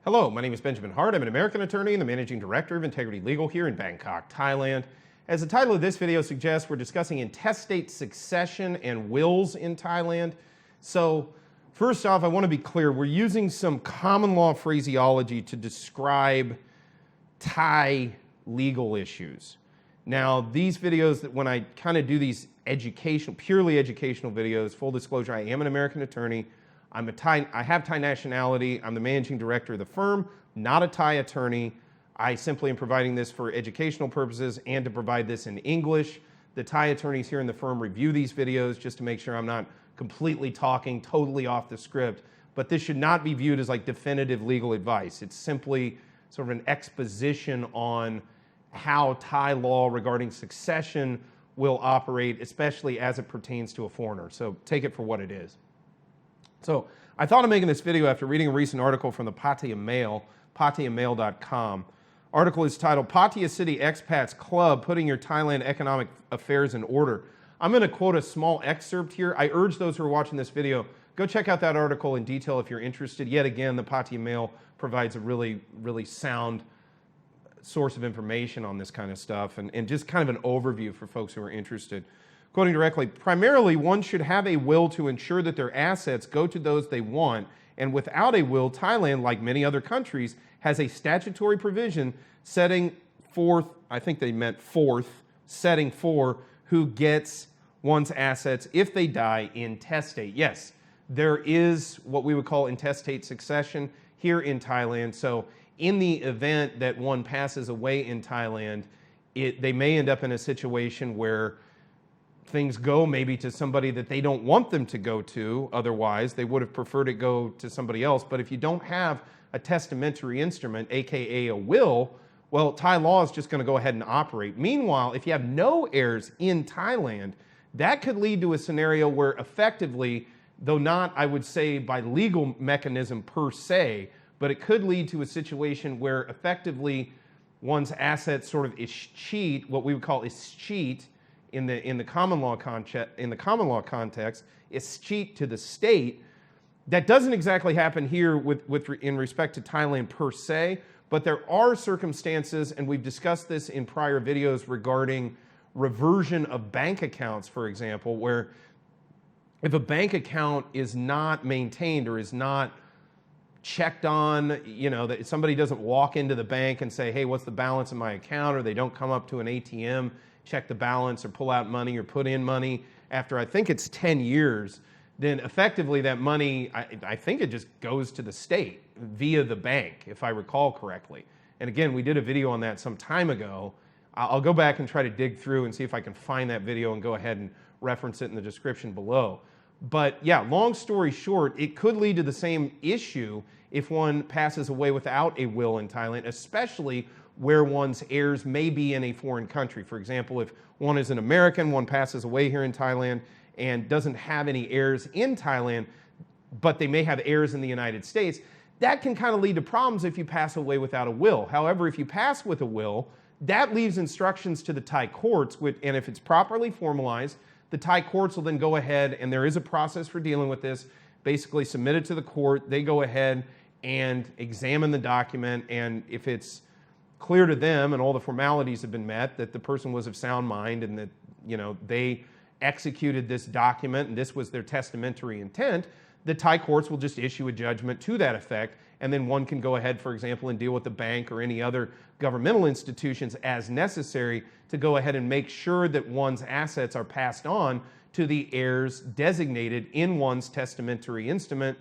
Hello, my name is Benjamin Hart. I'm an American attorney and the Managing Director of Integrity Legal here in Bangkok, Thailand. As the title of this video suggests, we're discussing intestate succession and wills in Thailand. So first off, I want to be clear, we're using some common law phraseology to describe Thai legal issues. Now, these videos, when I kind of do these purely educational videos, full disclosure, I am an American attorney. I have Thai nationality. I'm the managing director of the firm, not a Thai attorney. I simply am providing this for educational purposes and to provide this in English. The Thai attorneys here in the firm review these videos just to make sure I'm not completely talking totally off the script. But this should not be viewed as like definitive legal advice. It's simply sort of an exposition on how Thai law regarding succession will operate, especially as it pertains to a foreigner. So take it for what it is. So I thought of making this video after reading a recent article from the Pattaya Mail, pattayamail.com. Article is titled, Pattaya City Expats Club, Putting Your Thailand Economic Affairs in Order. I'm going to quote a small excerpt here. I urge those who are watching this video, go check out that article in detail if you're interested. Yet again, the Pattaya Mail provides a really, really sound source of information on this kind of stuff and just kind of an overview for folks who are interested. Quoting directly, primarily one should have a will to ensure that their assets go to those they want, and without a will, Thailand, like many other countries, has a statutory provision setting forth, I think they meant fourth, setting for who gets one's assets if they die intestate. Yes, there is what we would call intestate succession here in Thailand. So in the event that one passes away in Thailand, they may end up in a situation where things go maybe to somebody that they don't want them to go to otherwise. They would have preferred it go to somebody else. But if you don't have a testamentary instrument, aka a will, well, Thai law is just going to go ahead and operate. Meanwhile, if you have no heirs in Thailand, that could lead to a scenario where effectively, though not, I would say, by legal mechanism per se, but it could lead to a situation where effectively one's assets sort of escheat, what we would call escheat, in the common law context, escheat to the state. That doesn't exactly happen here in respect to Thailand per se, but there are circumstances, and we've discussed this in prior videos regarding reversion of bank accounts, for example, where if a bank account is not maintained or is not checked on, that somebody doesn't walk into the bank and say, hey, what's the balance in my account? Or they don't come up to an ATM, check the balance or pull out money or put in money after I think it's 10 years, then effectively that money, I think it just goes to the state via the bank, if I recall correctly. And again, we did a video on that some time ago. I'll go back and try to dig through and see if I can find that video and go ahead and reference it in the description below. But yeah, long story short, it could lead to the same issue if one passes away without a will in Thailand, especially where one's heirs may be in a foreign country. For example, if one is an American, one passes away here in Thailand and doesn't have any heirs in Thailand, but they may have heirs in the United States, that can kind of lead to problems if you pass away without a will. However, if you pass with a will, that leaves instructions to the Thai courts, and if it's properly formalized, the Thai courts will then go ahead, and there is a process for dealing with this, basically submit it to the court, they go ahead and examine the document, and if it's clear to them and all the formalities have been met that the person was of sound mind and that they executed this document and this was their testamentary intent, the Thai courts will just issue a judgment to that effect, and then one can go ahead, for example, and deal with the bank or any other governmental institutions as necessary to go ahead and make sure that one's assets are passed on to the heirs designated in one's testamentary instrument,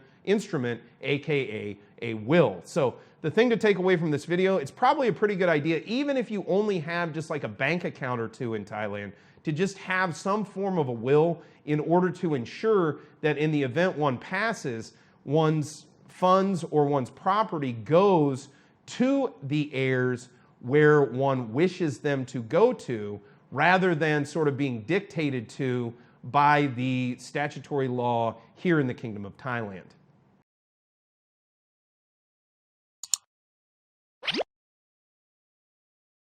aka a will. So the thing to take away from this video, it's probably a pretty good idea, even if you only have just like a bank account or two in Thailand, to just have some form of a will in order to ensure that in the event one passes, one's funds or one's property goes to the heirs where one wishes them to go to, rather than sort of being dictated to by the statutory law here in the Kingdom of Thailand.